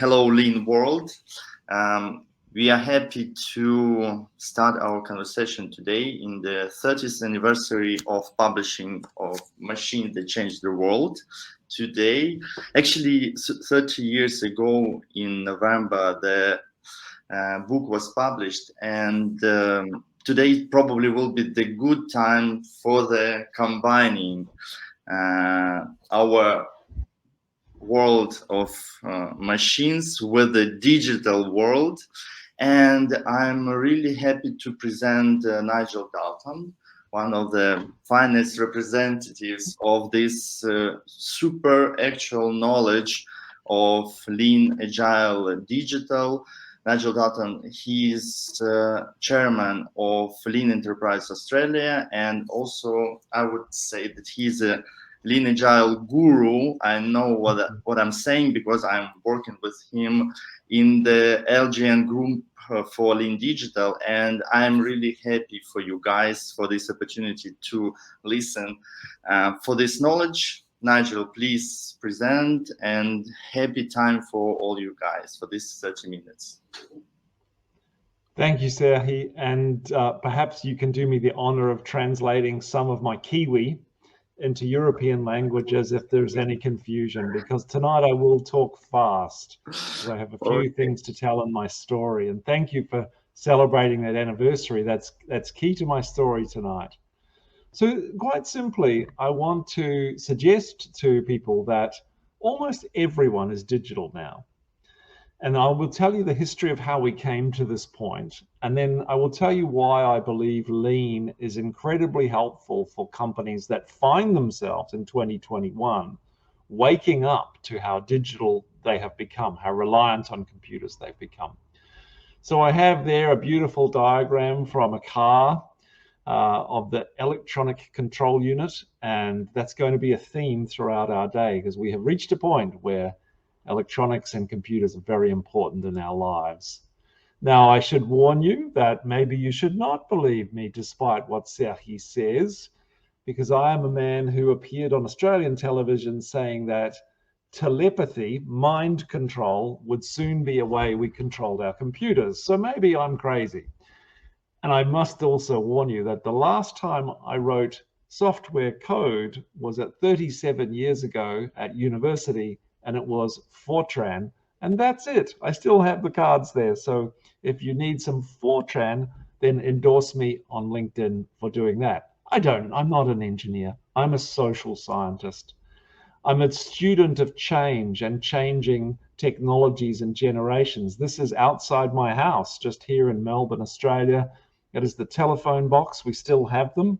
Hello, Lean World. We are happy to start our conversation today in the 30th anniversary of publishing of Machines That Changed the World. Today, actually 30 years ago in November, the book was published, and today probably will be the good time for the combining our world of machines with the digital world. And I'm really happy to present Nigel Dalton, one of the finest representatives of this super actual knowledge of lean, agile, digital. Nigel Dalton, he is chairman of Lean Enterprise Australia, and also I would say that he's a Lean Agile guru. I know what I'm saying because I'm working with him in the LGN group for Lean Digital, and I'm really happy for you guys for this opportunity to listen for this knowledge. Nigel, please present, and happy time for all you guys for this 30 minutes. Thank you, Serhi, and perhaps you can do me the honor of translating some of my Kiwi into European languages if there's any confusion, because tonight I will talk fast because I have a few things to tell in my story. And thank you for celebrating that anniversary. That's key to my story tonight. So quite simply, I want to suggest to people that almost everyone is digital now. And I will tell you the history of how we came to this point. And then I will tell you why I believe lean is incredibly helpful for companies that find themselves in 2021 waking up to how digital they have become, how reliant on computers they've become. So I have there a beautiful diagram from a car of the electronic control unit. And that's going to be a theme throughout our day, because we have reached a point where electronics and computers are very important in our lives. Now, I should warn you that maybe you should not believe me despite what Serhi says, because I am a man who appeared on Australian television saying that telepathy, mind control, would soon be a way we controlled our computers. So maybe I'm crazy. And I must also warn you that the last time I wrote software code was at 37 years ago at university, and it was Fortran, and that's it. I still have the cards there. So if you need some Fortran, then endorse me on LinkedIn for doing that. I'm not an engineer. I'm a social scientist. I'm a student of change and changing technologies and generations. This is outside my house, just here in Melbourne, Australia. It is the telephone box. We still have them.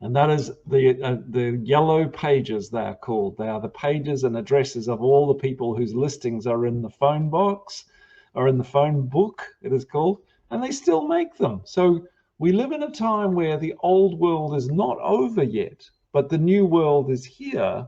And that is the yellow pages, they are called. They are the pages and addresses of all the people whose listings are in the phone box, or in the phone book, it is called, and they still make them. So we live in a time where the old world is not over yet, but the new world is here.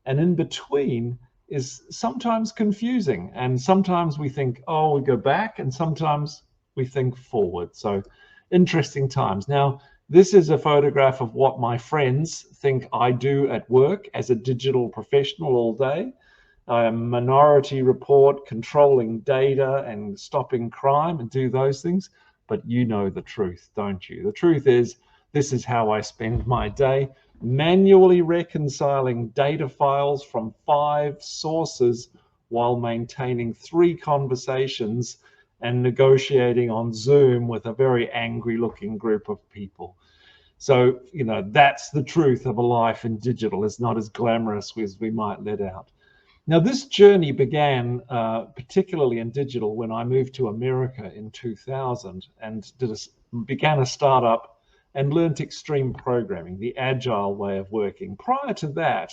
And in between is sometimes confusing. And sometimes we think, oh, we go back, and sometimes we think forward. So interesting times. Now, this is a photograph of what my friends think I do at work as a digital professional all day. I am Minority Report, controlling data and stopping crime and do those things. But you know the truth, don't you? The truth is, this is how I spend my day, manually reconciling data files from 5 sources while maintaining 3 conversations and negotiating on Zoom with a very angry looking group of people. So, you know, that's the truth of a life in digital. It's not as glamorous as we might let out. Now, this journey began particularly in digital when I moved to America in 2000 and began a startup and learned extreme programming, the agile way of working. Prior to that,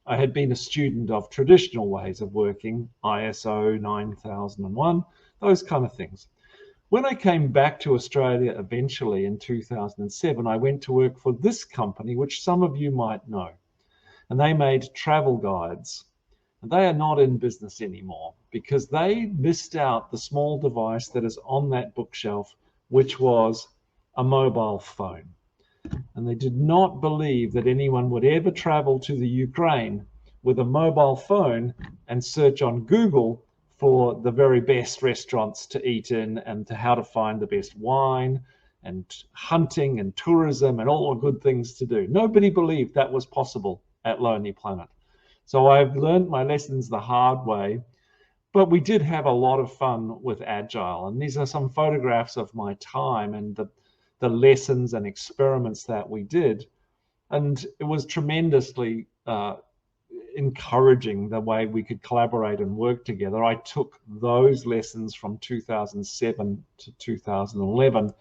I had been a student of traditional ways of working, ISO 9001, those kind of things. When I came back to Australia eventually in 2007, I went to work for this company, which some of you might know. And they made travel guides. And they are not in business anymore because they missed out the small device that is on that bookshelf, which was a mobile phone. And they did not believe that anyone would ever travel to the Ukraine with a mobile phone and search on Google for the very best restaurants to eat in and to how to find the best wine and hunting and tourism and all the good things to do. Nobody believed that was possible at Lonely Planet. So I've learned my lessons the hard way, but we did have a lot of fun with Agile. And these are some photographs of my time and the lessons and experiments that we did. And it was tremendously encouraging the way we could collaborate and work together. I took those lessons from 2007 to 2011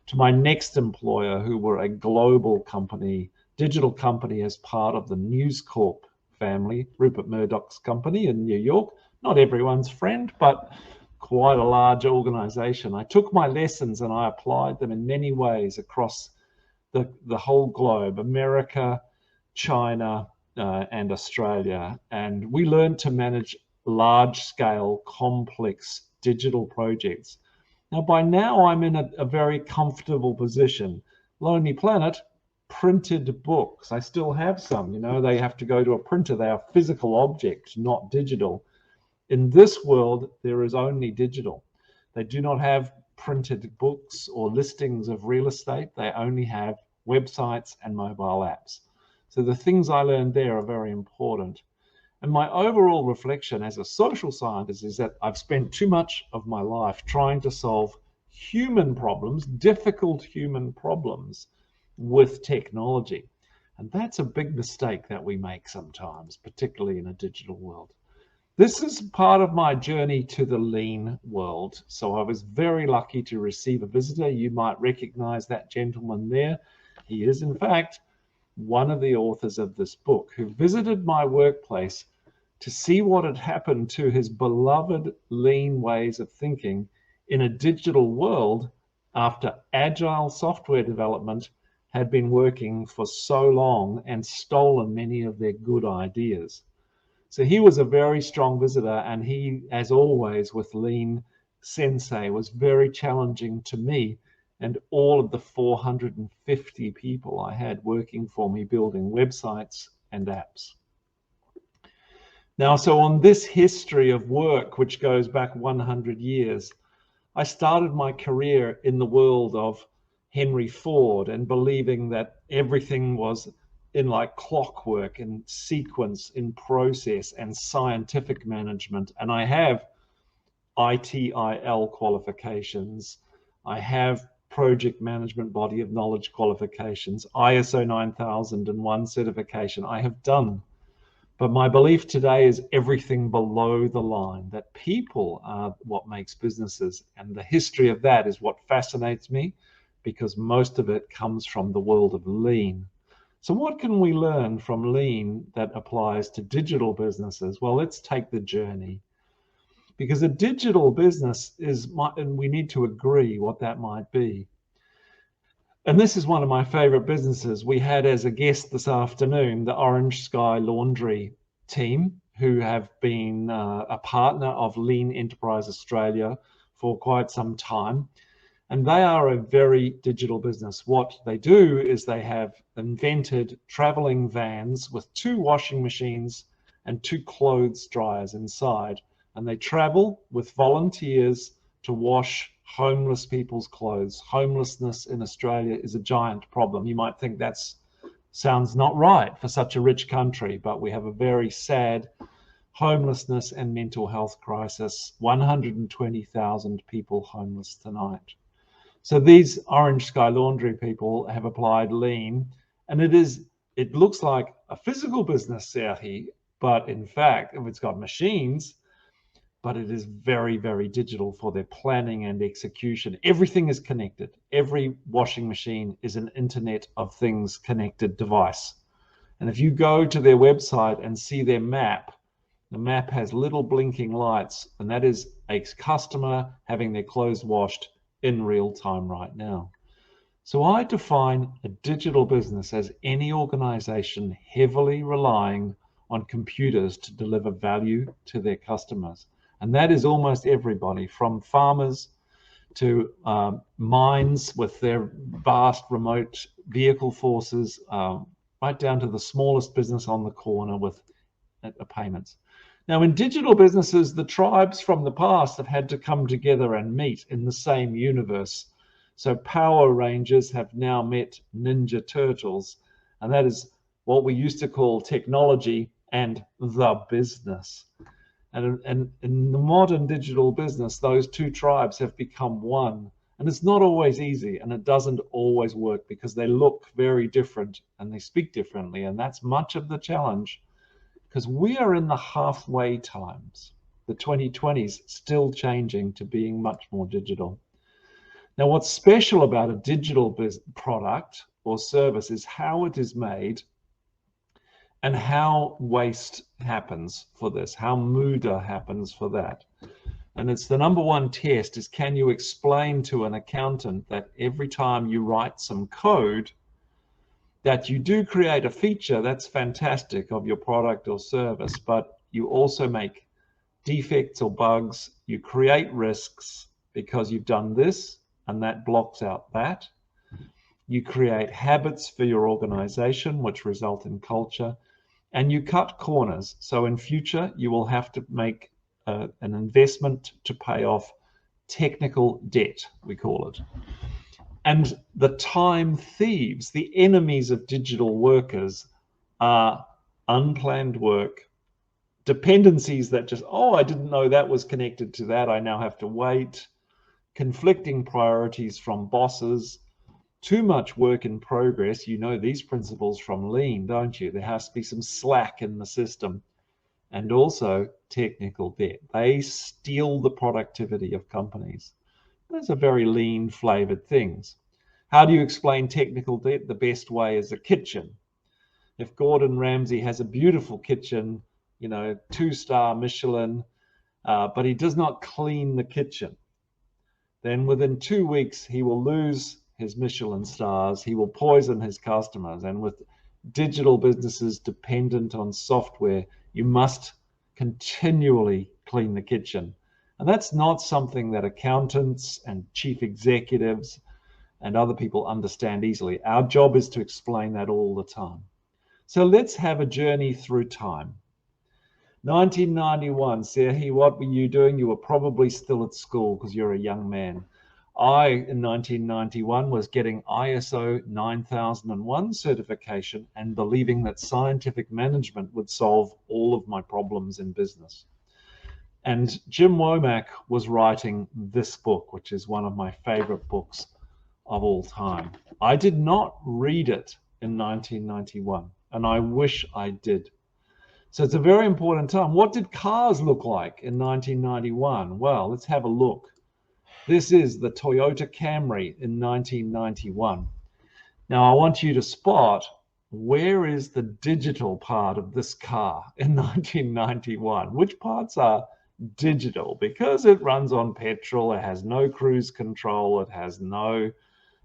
to my next employer, who were a global company, digital company, as part of the News Corp family, Rupert Murdoch's company in New York. Not everyone's friend, but quite a large organization. I took my lessons and I applied them in many ways across the whole globe, America, China, and Australia. And we learned to manage large-scale, complex digital projects. Now, by now, I'm in a very comfortable position. Lonely Planet printed books. I still have some. You know, they have to go to a printer. They are physical objects, not digital. In this world, there is only digital. They do not have printed books or listings of real estate. They only have websites and mobile apps. So the things I learned there are very important. And my overall reflection as a social scientist is that I've spent too much of my life trying to solve human problems, difficult human problems, with technology. And that's a big mistake that we make sometimes, particularly in a digital world. This is part of my journey to the lean world. So I was very lucky to receive a visitor. You might recognize that gentleman there. He is, in fact, one of the authors of this book, who visited my workplace to see what had happened to his beloved lean ways of thinking in a digital world after agile software development had been working for so long and stolen many of their good ideas. So he was a very strong visitor, and he, as always with Lean Sensei, was very challenging to me and all of the 450 people I had working for me building websites and apps. Now, so on this history of work, which goes back 100 years, I started my career in the world of Henry Ford and believing that everything was in like clockwork, in sequence, in process, and scientific management. And I have ITIL qualifications. I have project management body of knowledge qualifications, ISO 9001 certification. I have done. But my belief today is everything below the line, that people are what makes businesses. And the history of that is what fascinates me, because most of it comes from the world of lean. So what can we learn from lean that applies to digital businesses? Well, let's take the journey. Because a digital business is, and we need to agree what that might be. And this is one of my favorite businesses. We had as a guest this afternoon the Orange Sky Laundry team, who have been a partner of Lean Enterprise Australia for quite some time. And they are a very digital business. What they do is they have invented traveling vans with 2 washing machines and 2 clothes dryers inside. And they travel with volunteers to wash homeless people's clothes. Homelessness in Australia is a giant problem. You might think that sounds not right for such a rich country, but we have a very sad homelessness and mental health crisis. 120,000 people homeless tonight. So these Orange Sky Laundry people have applied lean, and it looks like a physical business, Serhi, but in fact, it's got machines, but it is very, very digital for their planning and execution. Everything is connected. Every washing machine is an Internet of Things connected device. And if you go to their website and see their map, the map has little blinking lights, and that is a customer having their clothes washed in real time right now. So I define a digital business as any organization heavily relying on computers to deliver value to their customers. And that is almost everybody, from farmers to mines with their vast remote vehicle forces, right down to the smallest business on the corner with payments. Now, in digital businesses, the tribes from the past have had to come together and meet in the same universe. So Power Rangers have now met Ninja Turtles, and that is what we used to call technology and the business. And in the modern digital business, those two tribes have become one. And it's not always easy, and it doesn't always work because they look very different and they speak differently. And that's much of the challenge, because we are in the halfway times, the 2020s still changing to being much more digital. Now, what's special about a digital product or service is how it is made and how waste happens for this, how muda happens for that. And it's the number one test is, can you explain to an accountant that every time you write some code that you do create a feature that's fantastic of your product or service, but you also make defects or bugs, you create risks because you've done this and that blocks out that. You create habits for your organization, which result in culture, and you cut corners. So in future, you will have to make an investment to pay off technical debt, we call it. And the time thieves, the enemies of digital workers, are unplanned work, dependencies that just, oh, I didn't know that was connected to that, I now have to wait, conflicting priorities from bosses, too much work in progress. You know these principles from Lean, don't you? There has to be some slack in the system. And also technical debt. They steal the productivity of companies. Those are very Lean flavored things. How do you explain technical debt? The best way is a kitchen. If Gordon Ramsay has a beautiful kitchen, you know, 2-star Michelin, but he does not clean the kitchen, then within 2 weeks, he will lose his Michelin stars. He will poison his customers. And with digital businesses dependent on software, you must continually clean the kitchen. And that's not something that accountants and chief executives and other people understand easily. Our job is to explain that all the time. So let's have a journey through time. 1991, Serhi, what were you doing? You were probably still at school because you're a young man. I, in 1991, was getting ISO 9001 certification and believing that scientific management would solve all of my problems in business. And Jim Womack was writing this book, which is one of my favorite books of all time. I did not read it in 1991, and I wish I did. So it's a very important time. What did cars look like in 1991? Well, let's have a look. This is the Toyota Camry in 1991. Now, I want you to spot, where is the digital part of this car in 1991? Which parts are digital? Because it runs on petrol, it has no cruise control, it has no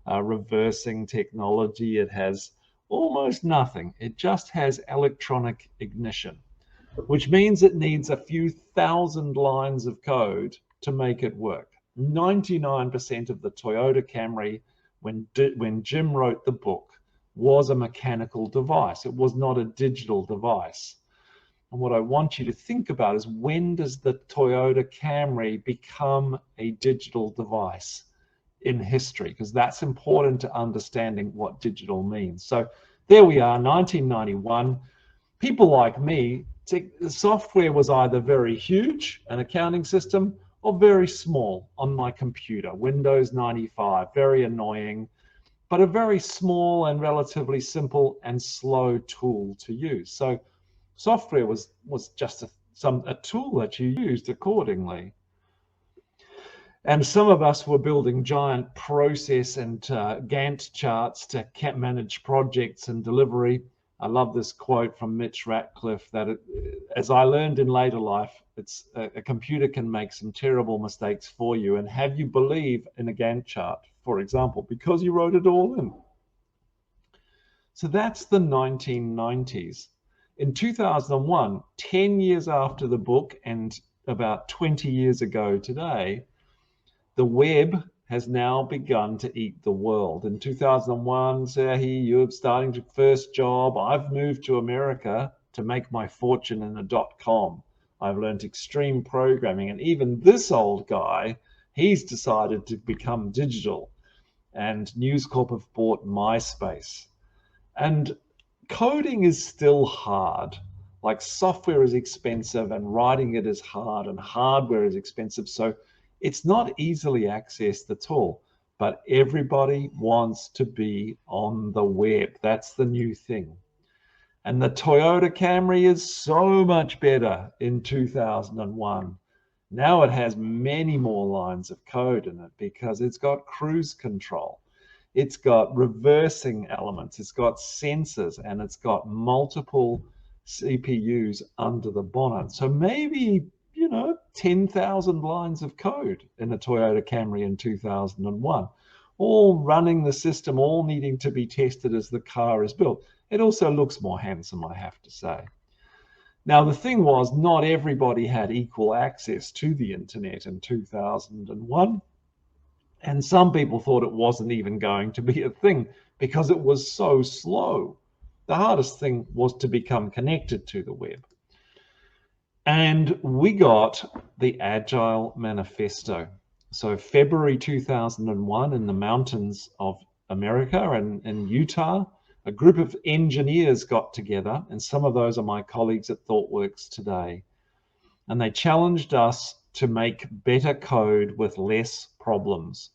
reversing technology, it has almost nothing. It just has electronic ignition, which means it needs a few thousand lines of code to make it work. 99% of the Toyota Camry, when Jim wrote the book, was a mechanical device. It was not a digital device. And what I want you to think about is, when does the Toyota Camry become a digital device in history? Because that's important to understanding what digital means. So there we are, 1991. People like me, the software was either very huge, an accounting system, or very small on my computer. Windows 95, very annoying, but a very small and relatively simple and slow tool to use. So software was just a tool that you used accordingly. And some of us were building giant process and Gantt charts to manage projects and delivery. I love this quote from Mitch Ratcliffe, that as I learned in later life, it's a computer can make some terrible mistakes for you and have you believe in a Gantt chart, for example, because you wrote it all in. So that's the 1990s. In 2001, 10 years after the book and about 20 years ago today, the web has now begun to eat the world. In 2001, Serhi, you're starting your first job. I've moved to America to make my fortune in a .com. I've learned extreme programming. And even this old guy, he's decided to become digital. And News Corp have bought MySpace. And coding is still hard. Like, software is expensive and writing it is hard and hardware is expensive. So it's not easily accessed at all. But everybody wants to be on the web. That's the new thing. And the Toyota Camry is so much better in 2001. Now it has many more lines of code in it because it's got cruise control. It's got reversing elements. It's got sensors, and it's got multiple CPUs under the bonnet. So maybe, 10,000 lines of code in a Toyota Camry in 2001, all running the system, all needing to be tested as the car is built. It also looks more handsome, I have to say. Now, the thing was, not everybody had equal access to the internet in 2001. And some people thought it wasn't even going to be a thing because it was so slow. The hardest thing was to become connected to the web. And we got the Agile Manifesto. So February 2001, in the mountains of America and in Utah, a group of engineers got together, and some of those are my colleagues at ThoughtWorks today. And they challenged us to make better code with less problems,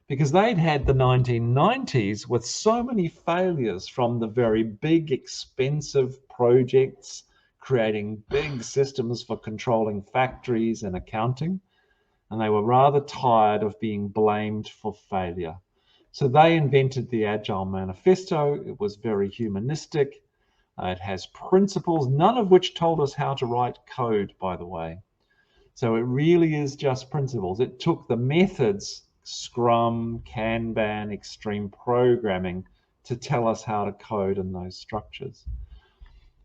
because they'd had the 1990s with so many failures from the very big, expensive projects, creating big systems for controlling factories and accounting. And they were rather tired of being blamed for failure. So they invented the Agile Manifesto. It was very humanistic. It has principles, none of which told us how to write code, by the way. So it really is just principles. It took the methods, Scrum, Kanban, extreme programming, to tell us how to code in those structures.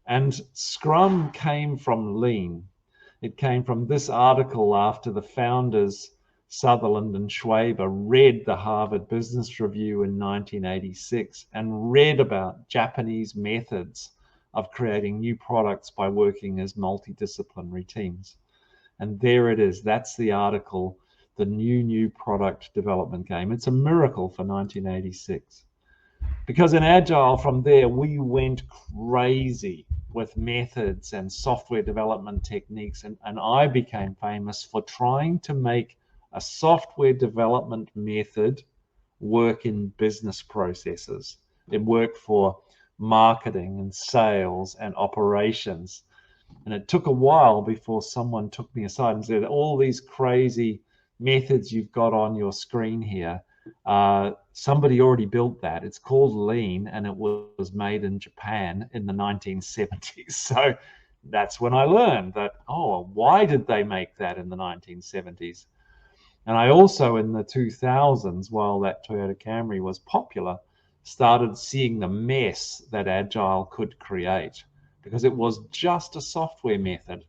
And Scrum came from Lean. It came from this article after the founders, Sutherland and Schwaber, read the Harvard Business Review in 1986 and read about Japanese methods of creating new products by working as multidisciplinary teams. And there it is. That's the article, The New Product Development Game. It's a miracle for 1986. Because in Agile, from there, we went crazy with methods and software development techniques. And I became famous for trying to make a software development method work in business processes. It worked for marketing and sales and operations. And it took a while before someone took me aside and said, all these crazy methods you've got on your screen here, somebody already built that. It's called Lean, and it was made in Japan in the 1970s. So that's when I learned that, why did they make that in the 1970s? And I also, in the 2000s, while that Toyota Camry was popular, started seeing the mess that Agile could create, because it was just a software method.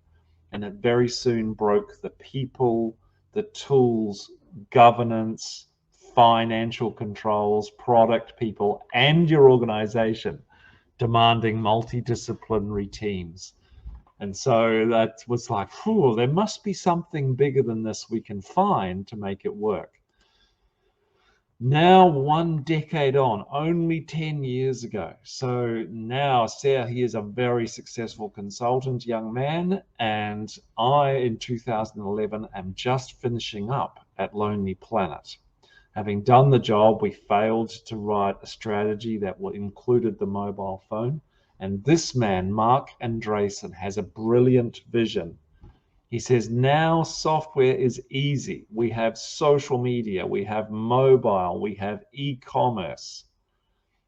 And it very soon broke the people, the tools, governance, financial controls, product people, and your organization, demanding multidisciplinary teams. And so that was like, there must be something bigger than this we can find to make it work. Now, 1 decade on, only 10 years ago. So now Serhi is a very successful consultant, young man, and I, in 2011, am just finishing up at Lonely Planet. Having done the job, we failed to write a strategy that included the mobile phone. And this man, Mark Andreessen, has a brilliant vision. He says, now software is easy. We have social media, we have mobile, we have e-commerce.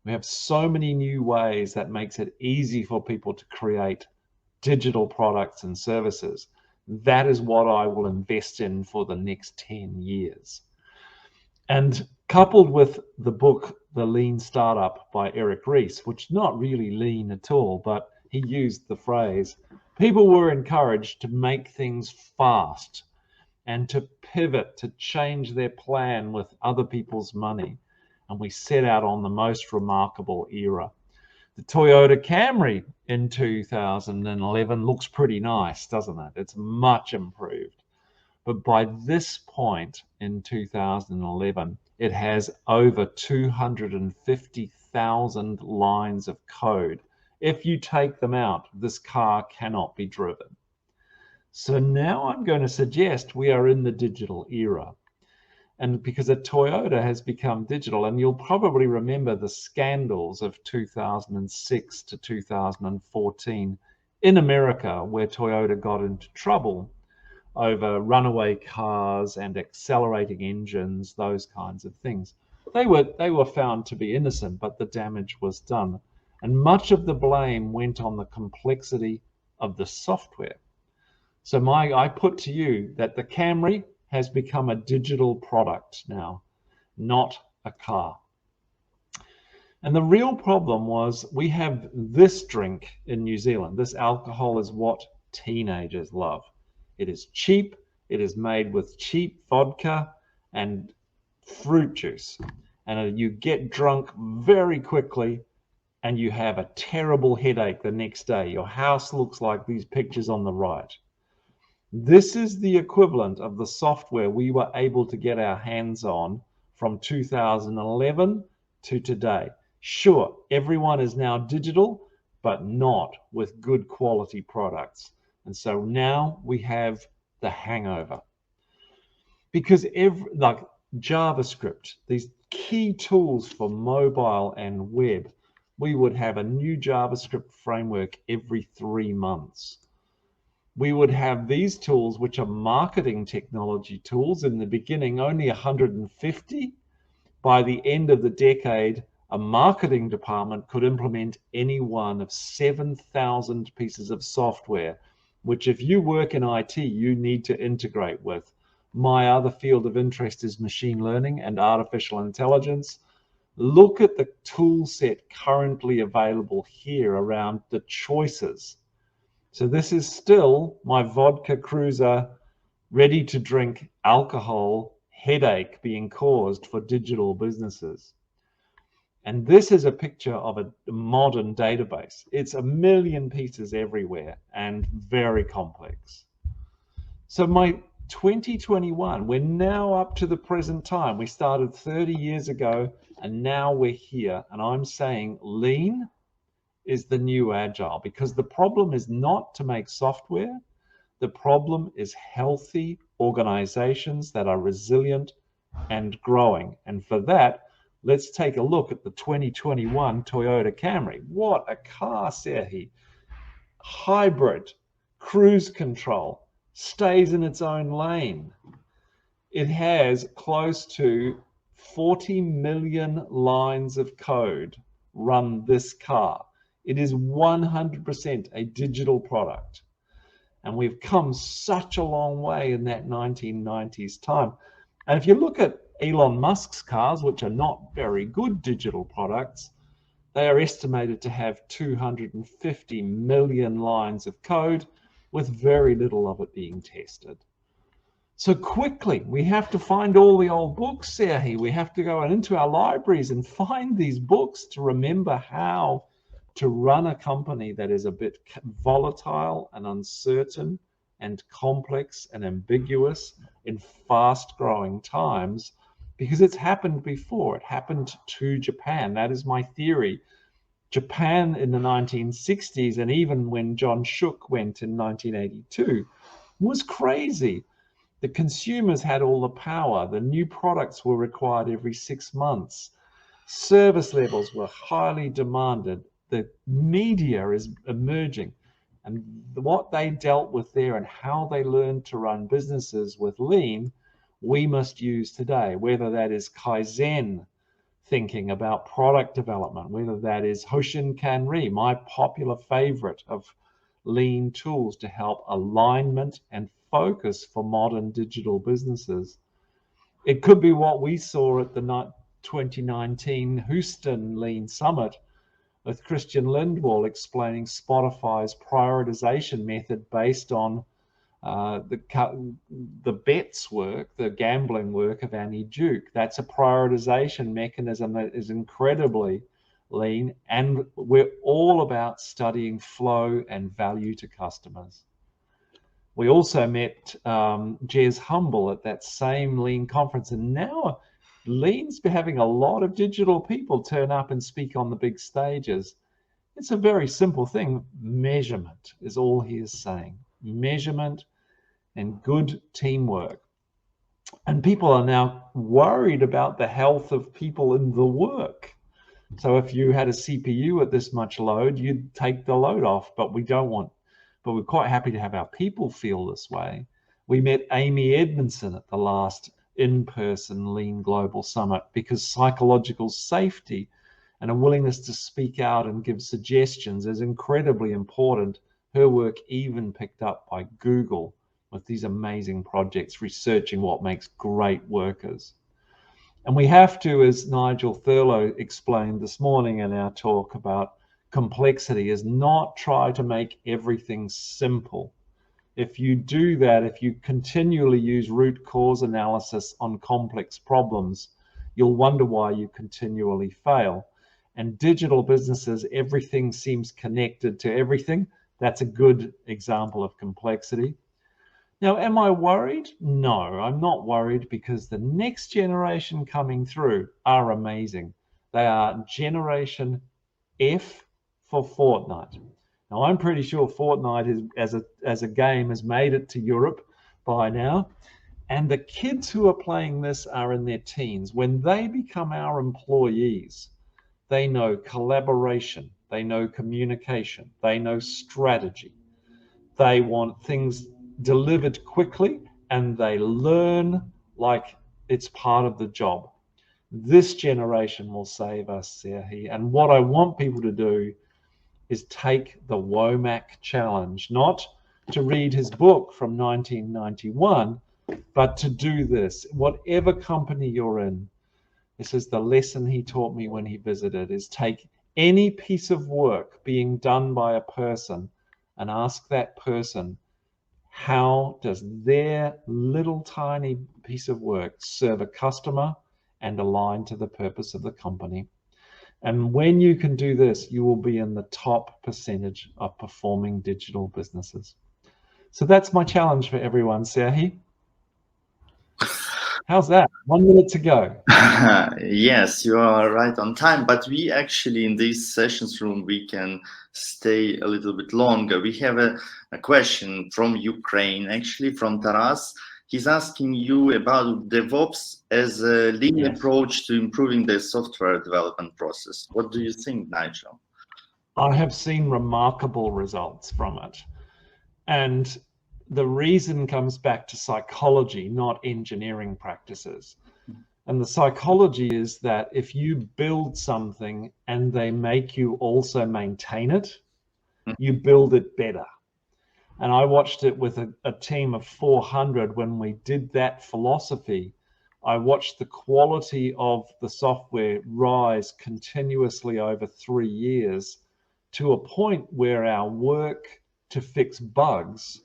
We have so many new ways that makes it easy for people to create digital products and services. That is what I will invest in for the next 10 years. And coupled with the book, The Lean Startup by Eric Ries, which is not really lean at all, but he used the phrase, people were encouraged to make things fast and to pivot, to change their plan with other people's money. And we set out on the most remarkable era. The Toyota Camry in 2011 looks pretty nice, doesn't it? It's much improved. But by this point in 2011, it has over 250,000 lines of code. If you take them out, this car cannot be driven. So now I'm going to suggest we are in the digital era. And because a Toyota has become digital, and you'll probably remember the scandals of 2006 to 2014 in America, where Toyota got into trouble over runaway cars and accelerating engines, those kinds of things. They were found to be innocent, but the damage was done. And much of the blame went on the complexity of the software. So I put to you that the Camry has become a digital product now, not a car. And the real problem was we have this drink in New Zealand. This alcohol is what teenagers love. It is cheap. It is made with cheap vodka and fruit juice. And you get drunk very quickly and you have a terrible headache the next day. Your house looks like these pictures on the right. This is the equivalent of the software we were able to get our hands on from 2011 to today. Sure, everyone is now digital, but not with good quality products. And so now we have the hangover. Because like JavaScript, these key tools for mobile and web, we would have a new JavaScript framework every 3 months. We would have these tools, which are marketing technology tools, in the beginning only 150. By the end of the decade, a marketing department could implement any one of 7,000 pieces of software, which if you work in IT, you need to integrate with. My other field of interest is machine learning and artificial intelligence. Look at the tool set currently available here around the choices. So this is still my vodka cruiser, ready to drink alcohol headache being caused for digital businesses. And this is a picture of a modern database. It's 1 million pieces everywhere and very complex. So my 2021, we're now up to the present time. We started 30 years ago and now we're here. And I'm saying lean is the new agile, because the problem is not to make software. The problem is healthy organizations that are resilient and growing. And for that, let's take a look at the 2021 Toyota Camry. What a car, Serhi. Hybrid, cruise control, stays in its own lane. It has close to 40 million lines of code run this car. It is 100% a digital product. And we've come such a long way in that 1990s time. And if you look at Elon Musk's cars, which are not very good digital products, they are estimated to have 250 million lines of code with very little of it being tested. So quickly, we have to find all the old books, Serhi. We have to go into our libraries and find these books to remember how to run a company that is a bit volatile and uncertain and complex and ambiguous in fast-growing times, because it's happened before. It happened to Japan. That is my theory. Japan in the 1960s, and even when John Shook went in 1982, was crazy. The consumers had all the power. The new products were required every 6 months. Service levels were highly demanded. The media is emerging, and what they dealt with there and how they learned to run businesses with lean, we must use today, whether that is Kaizen thinking about product development, whether that is Hoshin Kanri, my popular favorite of lean tools to help alignment and focus for modern digital businesses. It could be what we saw at the 2019 Houston Lean Summit, with Christian Lindwall explaining Spotify's prioritization method based on the bets work, the gambling work of Annie Duke. That's a prioritization mechanism that is incredibly lean, and we're all about studying flow and value to customers. We also met Jez Humble at that same lean conference, and now lean's having a lot of digital people turn up and speak on the big stages. It's a very simple thing. Measurement is all he is saying. Measurement and good teamwork. And people are now worried about the health of people in the work. So if you had a CPU at this much load, you'd take the load off, but we don't want. But we're quite happy to have our people feel this way. We met Amy Edmondson at the last in-person Lean Global Summit because psychological safety and a willingness to speak out and give suggestions is incredibly important. Her work even picked up by Google with these amazing projects researching what makes great workers. And we have to, as Nigel Thurlow explained this morning in our talk about complexity, is not try to make everything simple. If you do that, if you continually use root cause analysis on complex problems, you'll wonder why you continually fail. And digital businesses, everything seems connected to everything. That's a good example of complexity. Now, am I worried? No, I'm not worried because the next generation coming through are amazing. They are Generation F for Fortnite. Now, I'm pretty sure Fortnite as a game has made it to Europe by now. And the kids who are playing this are in their teens. When they become our employees, they know collaboration, they know communication, they know strategy. They want things delivered quickly, and they learn like it's part of the job. This generation will save us, Serhi. And what I want people to do is take the Womack challenge, not to read his book from 1991, but to do this. Whatever company you're in, this is the lesson he taught me when he visited, is take any piece of work being done by a person and ask that person, how does their little tiny piece of work serve a customer and align to the purpose of the company? And when you can do this, you will be in the top percentage of performing digital businesses. So that's my challenge for everyone, Serhi. How's that? 1 minute to go. Yes, you are right on time, but we actually in this sessions room, we can stay a little bit longer. We have a question from Ukraine, actually from Taras. He's asking you about DevOps as a lean approach to improving the software development process. What do you think, Nigel? I have seen remarkable results from it. And the reason comes back to psychology, not engineering practices. And the psychology is that if you build something and they make you also maintain it, you build it better. And I watched it with a team of 400 when we did that philosophy. I watched the quality of the software rise continuously over 3 years to a point where our work to fix bugs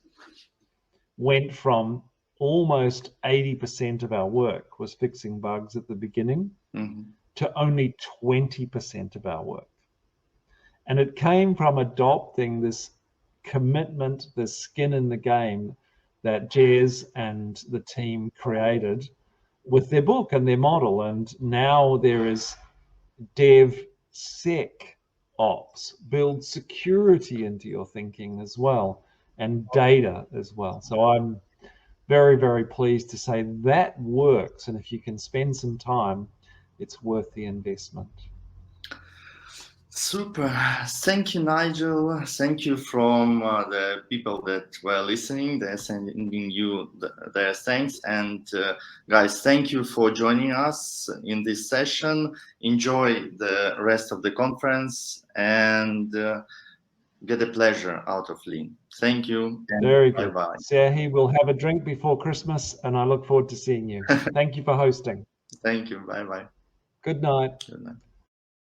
went from almost 80% of our work was fixing bugs at the beginning to only 20% of our work. And it came from adopting this commitment, this skin in the game that Jez and the team created with their book and their model. And now there is DevSecOps, build security into your thinking as well, and data as well. So I'm very, very pleased to say that works. And if you can spend some time, it's worth the investment. Super. Thank you, Nigel. Thank you from the people that were listening. They're sending you their thanks. And guys, thank you for joining us in this session. Enjoy the rest of the conference and get a pleasure out of Lean. Thank you. Very good. Bye-bye. Serhi, we'll have a drink before Christmas, and I look forward to seeing you. Thank you for hosting. Thank you. Bye-bye. Good night. Good night.